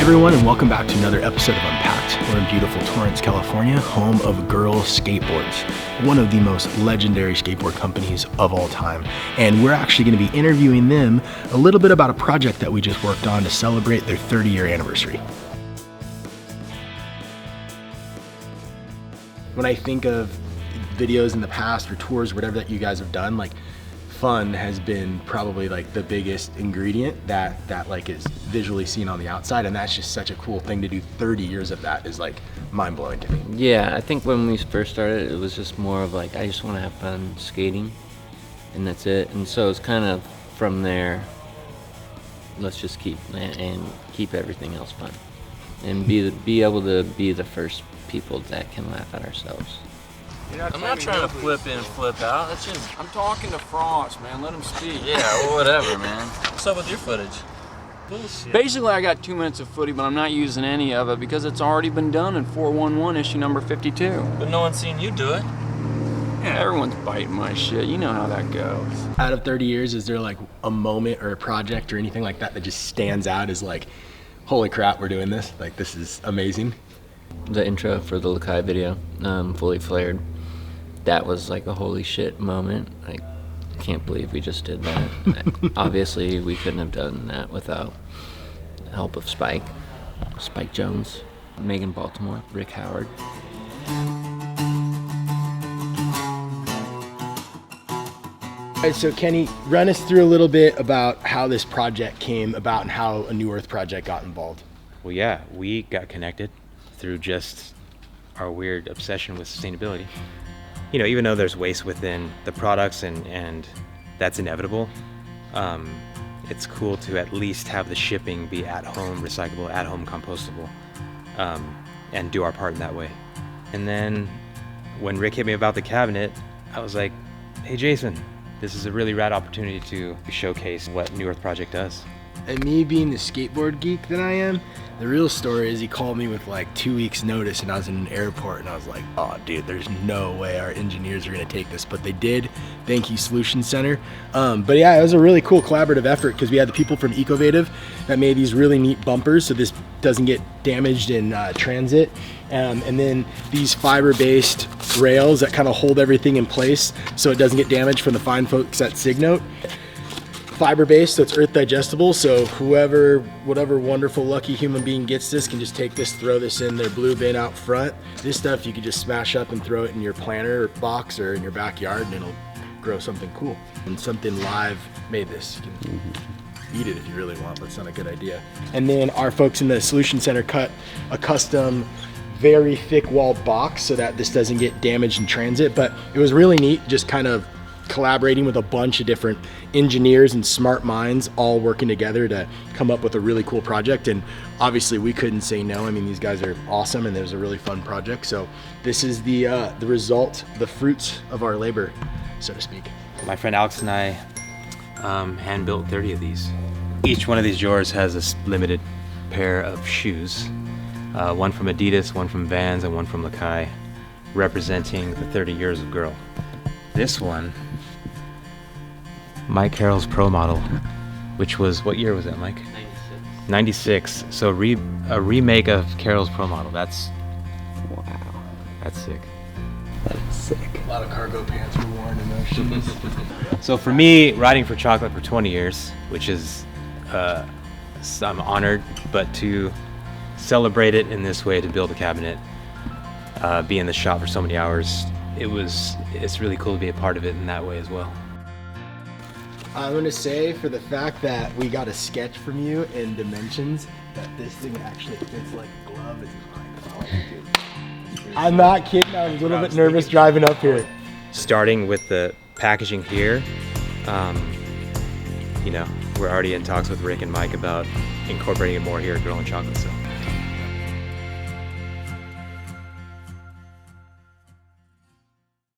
everyone, and welcome back to another episode of Unpacked. We're in beautiful Torrance, California, home of Girl Skateboards, one of the most legendary skateboard companies of all time. And we're actually going to be interviewing them a little bit about a project that we just worked on to celebrate their 30-year anniversary. When I think of videos in the past or tours, whatever that you guys have done, like fun has been probably like the biggest ingredient that like is visually seen on the outside, and that's just such a cool thing to do. 30 years of that is like mind-blowing to me. Yeah, I think when we first started, it was just more of like, I just want to have fun skating, and that's it. And so it's kind of from there, let's just keep everything else fun, and be able to be the first people that can laugh at ourselves. I'm not trying to flip in and flip out. That's just. I'm talking to Frost, man. Let him speak. Yeah, well, whatever, man. What's up with your footage? Bullshit. Basically, I got 2 minutes of footage, but I'm not using any of it because it's already been done in 411 issue number 52. But no one's seen you do it. Yeah, everyone's biting my shit. You know how that goes. Out of 30 years, is there like a moment or a project or anything like that that just stands out as like, holy crap, we're doing this? Like, this is amazing. The intro for the Lakai video, Fully Flared, that was like a holy shit moment. Like, I can't believe we just did that. Obviously, we couldn't have done that without the help of Spike Jones, Megan Baltimore, Rick Howard. All right, so Kenny, run us through a little bit about how this project came about and how a New Earth project got involved. Well, yeah, we got connected through just our weird obsession with sustainability. You know, even though there's waste within the products and that's inevitable, it's cool to at least have the shipping be at home recyclable, at home compostable, and do our part in that way. And then when Rick hit me about the cabinet, I was like, hey Jason, this is a really rad opportunity to showcase what New Earth Project does. And me being the skateboard geek that I am, the real story is he called me with like 2 weeks notice and I was in an airport and I was like, oh dude, there's no way our engineers are gonna take this, but they did. Thank you, Solution Center. But yeah, it was a really cool collaborative effort because we had the people from Ecovative that made these really neat bumpers so this doesn't get damaged in transit. And then these fiber-based rails that kind of hold everything in place so it doesn't get damaged from the fine folks at Signote. Fiber-based, so it's earth digestible, so whatever wonderful lucky human being gets this can just take this, throw this in their blue bin out front. This stuff you can just smash up and throw it in your planter box or in your backyard and it'll grow something cool. And something live made this. You can eat it if you really want, but it's not a good idea. And then our folks in the Solution Center cut a custom very thick walled box so that this doesn't get damaged in transit, but it was really neat just kind of collaborating with a bunch of different engineers and smart minds all working together to come up with a really cool project. And obviously we couldn't say no. I mean, these guys are awesome and it was a really fun project. So this is the result, the fruits of our labor, so to speak. My friend Alex and I hand built 30 of these. Each one of these drawers has a limited pair of shoes. One from Adidas, one from Vans, and one from Lakai, representing the 30 years of Girl. This one, Mike Carroll's Pro model, which was, what year was that, Mike? 96. So a remake of Carroll's Pro model. That's, wow, that's sick. That's sick. A lot of cargo pants were worn in those shoes. So for me, riding for chocolate for 20 years, which is, I'm honored, but to celebrate it in this way, to build a cabinet, be in the shop for so many hours, it's really cool to be a part of it in that way as well. I'm gonna say, for the fact that we got a sketch from you in dimensions, that this thing actually fits like a glove. I'm not kidding, I was a little bit nervous driving up here. Starting with the packaging here, you know, we're already in talks with Rick and Mike about incorporating it more here at Girl and Chocolate. So